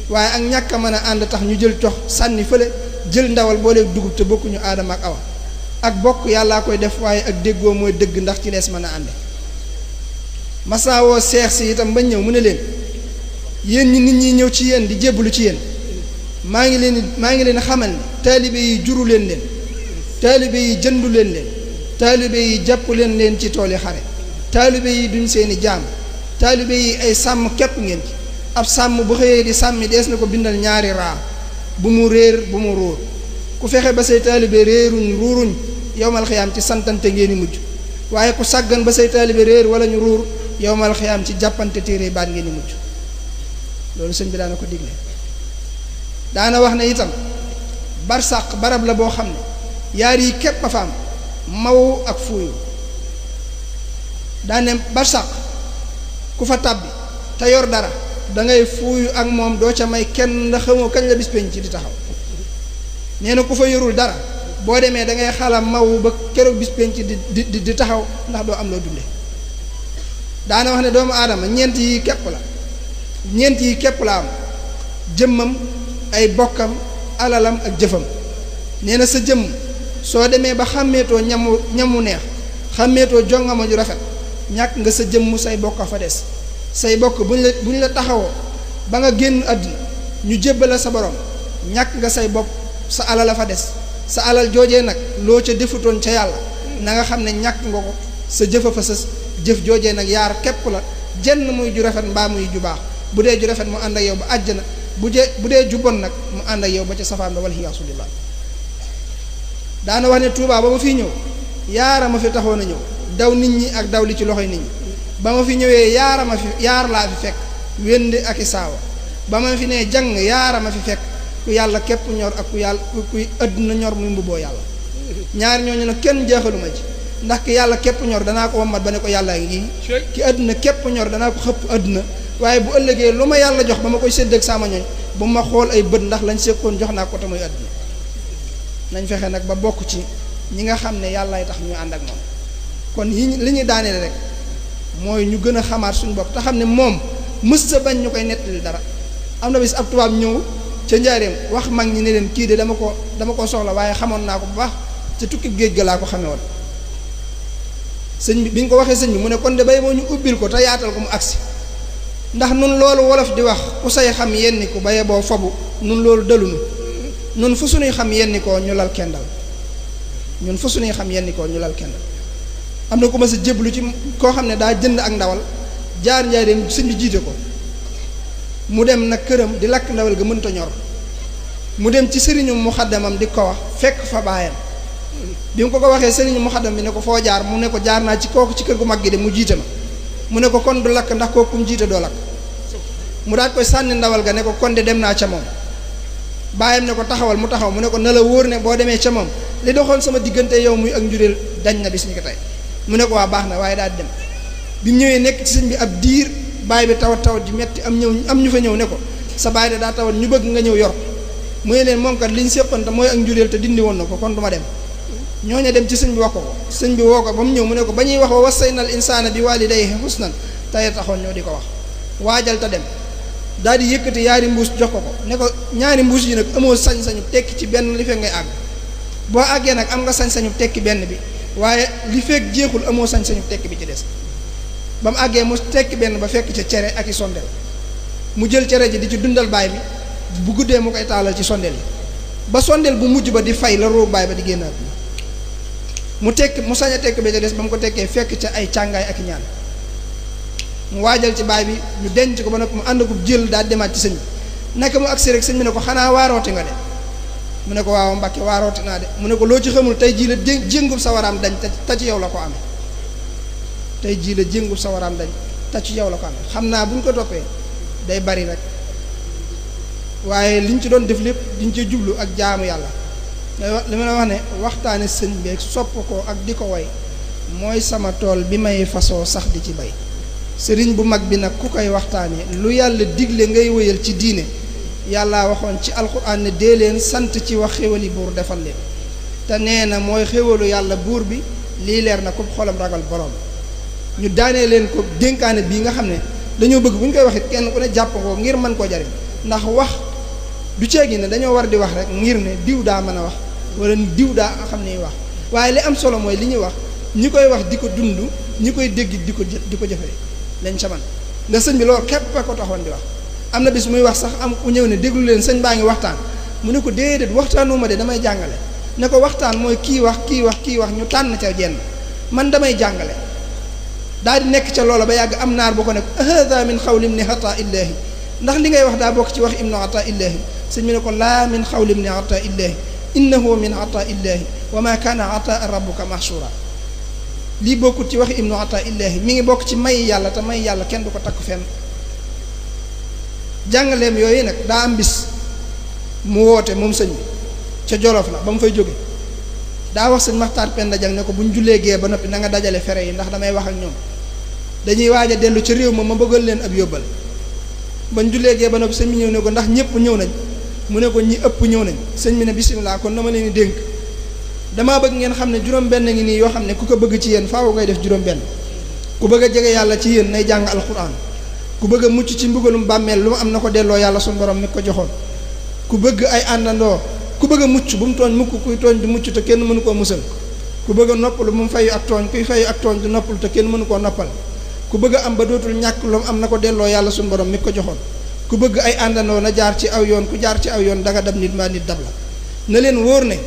waaye ak ñàkk a mën a ànd tax ñu jël cox sànni fële jël ndawal booleeg dugub te bokkuñu aadama ak awa ak bokk yàllaa koy def waaye ak déggoo mooy dëgg ndax ci lees mën a ànde mas naa woo seex si itam ba ñëw mu ne leen yéen ñi nit ñi ñëw ci yéen di jébbalu ci yéen maa ngi leen xamal ne taalibe yi juru leen taalibe yi jëndu leen taalibe yi jàpp leen ci tooli xare taalibe yi duñ seeni jaam taalibe yi ay sàmm képp ngeen ci ab sàmm bu xëyee di sàmmi dees na ko bindal ñaari raa bu mu réer bu mu ruur ku fexe ba say taalibe réeruñ ruuruñ yowmal xiyaam ci santante ngeen di mujj waaye ku sàggan ba say taalibe réer wala ñu ruur yowmal xiyaam ci jàppante téere baat ngeen di mujj loolu sëñ bi daana ko digle daana wax ne itam barsàq barab la boo xam ne yaar yi képp a fa am maw ak fuuyu daane barsàq ku fa tàbbi te yor dara da ngay fuuyu ak moom doo ca may kenn ndax xamoo kañ la bis penc ci di taxaw nee na ku fa yorul dara boo demee da ngay xala maw ba keroog bis penc di taxaw ndax doo am loo dunde daana wax ne doomu aadama ñeent yi képp la am jëmmam ay bokkam alalam ak jëfam nee na sa jëmm soo demee ba xàmmeetoo ñamu neex xàmmeetoo jongama ju rafet ñàkk nga sa jëmm say bokk fa des say bokk bu ñu la taxawoo ba nga génn àdduna ñu jébbale sa borom ñàkk nga say bopp sa alal a fa des sa alal joojee nag loo ca defutoon ca yàlla na nga xam ne ñàkk nga ko sa jëfa fa sës jëf joojee nag yaar képp la jenn muy ju rafet mbaa muy ju baax bu dee ju rafet mu ànd ak yow ba àjjana bu dee ju bon nag mu ànd ak yow ba ca safaan ba wal hiyaasu billah daana wax ne Tuubaa ba ma fiy ñëw yaara ma fi taxoon a ñëw daw nit ñi ak daw li ci loxoy nit ñi ba ma fi ñëwee yaar laa fi fekk wénd ak i saawa ba ma fi nee jàng yaara ma fi fekk ku yàlla képp ñor ak kuy àdduna ñor muy mbubboo yàlla ñaar ñooñu nag kenn jeexaluma ci ndax ki yàlla képp ñor danaa ko wammat ba ne ko yàllaa ngi ki àdduna képp ñor danaa ko xëpp àdduna waaye bu ëllëgee lu ma yàlla jox ba ma koy sédd ak sama ñooñ bu ma xool ay bët ndax lañ sekkoon jox naa ko te muy àdduna nañ fexe nag ba bokk ci ñi nga xam ne yàllaay tax ñu ànd ak moom kon li ñuy daaneel rek mooy ñu gën a xamaat suñu bopp te xam ne moom mës sa bañ ñu koy nettali dara am na bis ab tubaab ñëw ca njaareem wax mag ñi ne leen kii de dama ko soxla waaye xamoon naa ko bu baax ca tukki géej ga laa ko xamee woon sëñ bi ñu ko waxee sëñ bi mu ne kon de bay moo ñu ubbil ko te yaatal ko mu agsi ndax nun loolu wolof di wax ku say xam yenni ko baye boo fabu nun loolu dalunu nun fu suñuy xam yenni koo ñu lal kendal ñun fu suñuy xam yenni koo ñu lal kendal am na ku ma sa jéblu ci koo xam ne daa jënd ak ndawal jaar njaareem sëñ bi jiite ko mu dem nag këram di lakk ndawal ga mënta ñor mu dem ci sëriñu muxaddamam di ko wax fekk fa baayam bi mu ko waxee sëriñu muxaddam bi ne ko foo jaar mu ne ko jaar naa ci kooku ci kër gu mag gi de mu jiite ma mu ne ko kon du lakk ndax kooku mu jiite doo lakk mu daal koy sànni ndawal ga ne ko kon de dem naa ca moom baayam ne ko taxawal mu taxaw mu ne ko na la wóor ne boo demee ca moom li doxoon sama diggante yow muy ak njureel dañ na bis ni ko tey mu ne ko waa baax na waaye daal dem bi mu ñëwee nekk ci sëñ bi ab diir baay bi tawat ji metti am ñu fa ñëw ne ko sa baay de daa tawat ñu bëgg nga ñëw yor mu ne leen moom kat li ñu séqoon te mooy ak njureel te dindi woon na ko kon du ma dem ñooñu dem ci sëñ bi wax ko sëñ bi woo ko ba mu ñëw mu ne ko ba ñuy wax wa wasaynal insaana bi waalidayhi husnan tey taxoon ñoo di ko wax waajal te dem daal di yëkkati yaari mbuus jox ko ne ko ñaari mbuus yi nag amoo sañ-sañu tekki ci benn li fekk ngay àgg boo àggee nag am nga sañ-sañu tekki benn bi waaye li fekk jeexul amoo sañ-sañu tekk bi ci des ba mu àggee mu tekki benn ba fekk ca cere ak i sondel mu jël cere ji di ci dundal baay bi bu guddee mu koy taalal ci sondel yi ba sondel bu mujj ba di fay la roobu baay ba di génnaat mu tekk mu sañ a tekk bi ca des ba mu ko tekkee fekk ca ay càngaay ak ñaan mu waajal ci baay bi ñu denc ko ba noppi mu ànd ko jël daal demaat ci sëñ bi naka mu agsi rek sëñ bi ne ko xanaa waarooti nga de mu ne ko waaw Mbàkke waarooti naa de mu ne ko loo ci xamul tey jii la jéngub sa waraam dañ te ci yow la ko amee tey jii la jéngub sa waraam dañ te ci yow la ko amee xam naa bu ñu ko toppee day bari rek waaye liñ ci doon def lépp diñ ci jublu ak jaamu yàlla li ma la wax ne waxtaane sëñ bi ak sopp ko ak di ko way mooy sama tool bi may fasoo sax di ci bay sëriñ bu mag bi nag ku koy waxtaane lu yàlla digle ngay wéyal ci diine yàlla waxoon ci alxuraan ne dee leen sant ci wax xéwali buur defal leen te nee na mooy xéwalu yàlla buur bi lii leer na ko xolam ragal borom ñu daanee leen ko dénkaane bii nga xam ne dañoo bëgg bu ñu koy wax it kenn ku ne jàpp ko ngir mën koo jariñ ndax wax du ceegi ne dañoo war di wax rek ngir ne diw daa mën a wax wala diw daa xam ne wax waaye li am solo mooy li ñuy wax ñi koy wax di ko dund ñi koy dégg di ko jëfee lañ ca man nga sëñ bi loolu képp a ko taxoon di wax am na bis muy wax sax am ku ñëw ne déglu leen sëñ baa ngi waxtaan mu ne ko déedéet waxtaanuma de damay jàngale ne ko waxtaan mooy kii wax ñu tànn ca jenn man damay jàngale daal di nekk ca loola ba yàgg am naar boo ko ne ko hada min xawli ibni ata illahi ndax li ngay wax daa bokk ci wax ibnu ata illahi sëñ bi ne ko laa min xawli ibni ata illahi innahu min ata illahi wa ma kaana ata rabbuka mahshura lii bokkut ci wax ibnu ata illahi mi ngi bokk ci may yàlla te may yàlla kenn du ko takk fenn jàngaleem yooyu nag daa am bis mu woote moom sëñ bi ca Jolof la ba mu fay jóge daa wax sëñ Maxtaar Penda Jang ne ko bu ñu jullee gee ba noppi na nga dajale fere yi ndax damay wax ak ñoom dañuy waaj a dellu ca réew ma bëggal leen ab yóbbal ba ñu jullee gee ba noppi sëñ bi ñëw ne ko ndax ñëpp ñëw nañ mu ne ko ñi ëpp ñëw nañ sëñ bi ne bisimilah kon dama leen di dénk damaa bëgg ngeen xam ne juróom-benn ngi nii yoo xam ne ku ko bëgg ci yéen faaw ngay def juróom-benn ku bëgg a jege yàlla ci yéen nay jàng alxuraan ku bëgg a mucc ci mbugalum bàmmeel lu mu am na ko delloo yàlla suñu borom mi ko joxoon ku bëgg ay àndandoo ku bëgg a mucc bu mu tooñ mukk kuy tooñ du mucc te kenn mënu koo musal ku bëgg a noppalu bu mu fayu ak tooñ kuy fayu ak tooñ du noppalu te kenn mënu koo noppal ku bëgg a am ba dootul ñàkk lu mu am na ko delloo yàlla suñu borom mi ko joxoon ku bëgg ay àndandoo na jaar ci aw yoon ku jaar ci aw yoon danga dab nit maa nit dab la na leen wóor ne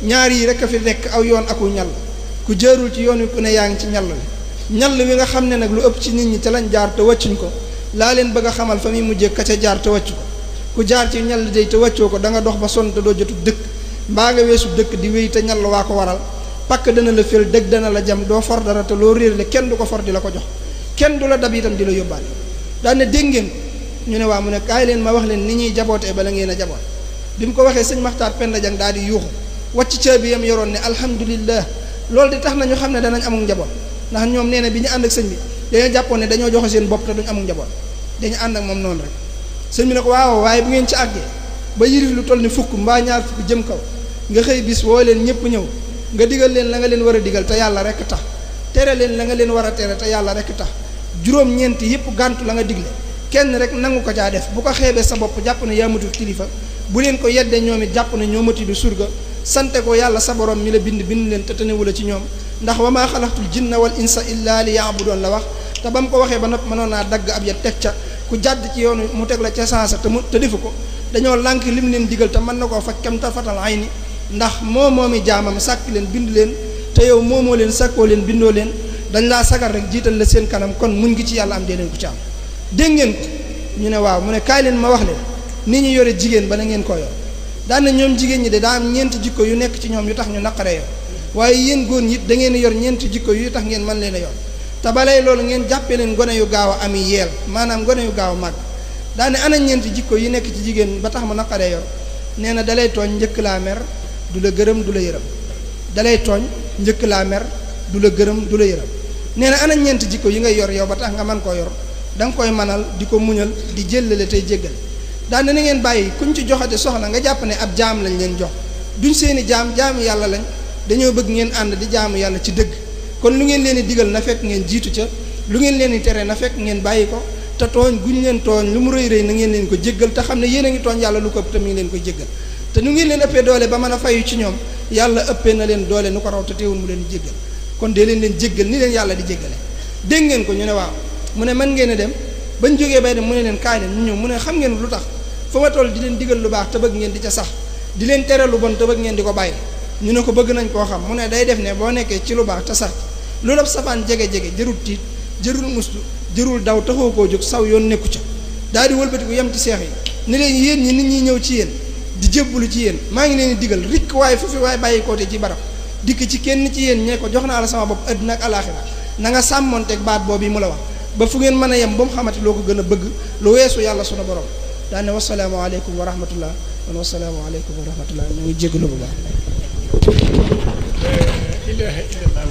ñaar yi rek a fi nekk aw yoon aku ñal ku jaarul ci yoon wi ku ne yaa ngi ci ñal wi nga xam ne nag lu ëpp ci nit ñi te lañ jaar te wàccuñ ko laa leen bëgg a xamal fa muy mujjee ka ca jaar te wàccu ko ku jaar ci ñal day te wàccoo ko da nga dox ba sonn te doo jotu dëkk mbaa nga weesu dëkk di wéy te ñal waa ko waral pakk dana la fél dëgg dana la jam doo for dara te loo réer le kenn du ko for di la ko jox kenn du la dab itam di la yóbbaale daan ne dégg ngeen ñu ne waa mu ne kaay leen ma wax leen ni ñuy jabootee bala ngeen a jaboot bi mu ko waxee sëñ Maxtaar Penda Jang daal di yuuxu wàcc caabi yam yoroon ne alhamdulillah loolu di tax na ñu xam ne danañ amul njaboot ndax ñoom nee na bi ñu ànd ak sëñ bi dañoo jàppoon ne dañoo joxe seen bopp te duñ amul njaboot dañu ànd ak moom noonu rek sëñ bi ne ko waaw waaye bu ngeen ci àggee ba yirif lu toll ni fukk mbaa ñaar fukk jëm kaw nga xëy bis woo leen ñëpp ñëw nga digal leen la nga leen war a digal te yàlla rek tax tere leen la nga leen war a tere te yàlla rek tax juróom-ñeenti yëpp gàntu la nga digle kenn rek nangu ko caa def bu ko xeebee sa bopp jàpp ne yaa matul kilifa bu leen ko yeddee ñoom it jàpp ne ñoo mati du surga sante ko yàlla sa borom mi la bind leen te tënewu la ci ñoom ndax wa maa xalaqtul jinna wal insa illa li ya'budun la wax te ba mu ko waxee ba noppi mënoon naa dagg ab ya teg ca ku jàdd ci yoonu mu teg la ca sansa te defu ko dañoo lànk lim leen digal te mën na koo faj kam tarfatal ayni ndax moomi jaamam sàkk leen bind leen te yow moomoo leen sàkkoo leen bindoo leen dañ laa sagar rek jiital la seen kanam kon muñ ngi ci yàlla am dee leen ko ci am dégg ngeen ko ñu ne waaw mu ne kaay leen ma wax leen ni ñu yore jigéen ba na ngeen ko yor daan na ñoom jigéen ñi de daa am ñeenti jikko yu nekk ci ñoom yu tax ñu naqaree yor waaye yéen góor ñi da ngeen yor ñeenti jikko yu tax ngeen mën leen a yor te balay loolu ngeen jàppee leen gone yu gaaw a ami yeel maanaam gone yu gaaw a màgg daane ana ñeenti jikko yi nekk ci jigéen ba tax mu naqaree yor nee na dalay tooñ njëkk laa mer du la gërëm du la yërëm dalay tooñ njëkk laa mer du la gërëm du la yërëm nee na ana ñeenti jikko yi ngay yor yow ba tax nga mën koo yor da nga koy manal di ko muñal di jëllale tey jéggal daane na ngeen bàyyi kuñ ci joxate soxna nga jàpp ne ab jaam lañ leen jox duñ seeni jaamu yàlla lañ dañoo bëgg ngeen ànd di jaamu yàlla ci dëgg kon lu ngeen leen di digal na fekk ngeen jiitu ca lu ngeen leen di tere na fekk ngeen bàyyi ko te tooñ guñ leen tooñ lu mu rëy rëy na ngeen leen ko jéggal te xam ne yéen a ngi tooñ yàlla lu ko ëpp te mi ngi leen koy jéggal te nu ngeen leen ëppee doole ba mën a fayu ci ñoom yàlla ëppee na leen doole nu ko raw te teewul mu leen di jéggal kon dee leen jéggal ni leen yàlla di jéggale dégg ngeen ko ñu ne waaw mu ne mën ngeen a dem bañ jógee bay dem mu ne leen kaay leen ñu ñëw mu ne xam ngeen lu tax fa ma toll di leen digal lu baax te bëgg ngeen di ca sax di leen tere lu bon te bëgg ngeen di ko bàyyi ñu ne ko bëgg nañ koo xam mu ne day def ne boo nekkee ci lu baax te sax loolu ab safaan jege-jege jërul tiit jërul muslu jërul daw taxoo koo jóg saw yoon nekku ca daal di wëlbatiku yem ci seex yi ne leen yéen ñi nit ñi ñëw ci yéen di jébbalu ci yéen maa ngi leen di digal rikk waaye fu fi waaye bàyyi koote ci barab dikk ci kenn ci yéen ñee ko jox naa la sama bopp àddina ak alaaxira na nga sàmmonteeg baat boobu yi mu la wax ba fu ngeen mën a yem ba mu xamante loo ko gën a bëgg lu weesu yàlla sunu borom daane wasalaamu aleykum wa rahmatullah man wasalaamu aleykum wa rahmatullah ñu ngi jéggalu bu baax ilaha illallah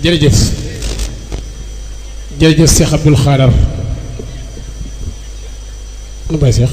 jërëjëf jërëjëf Cheikh Abdoul Khadar nu bay Cheikh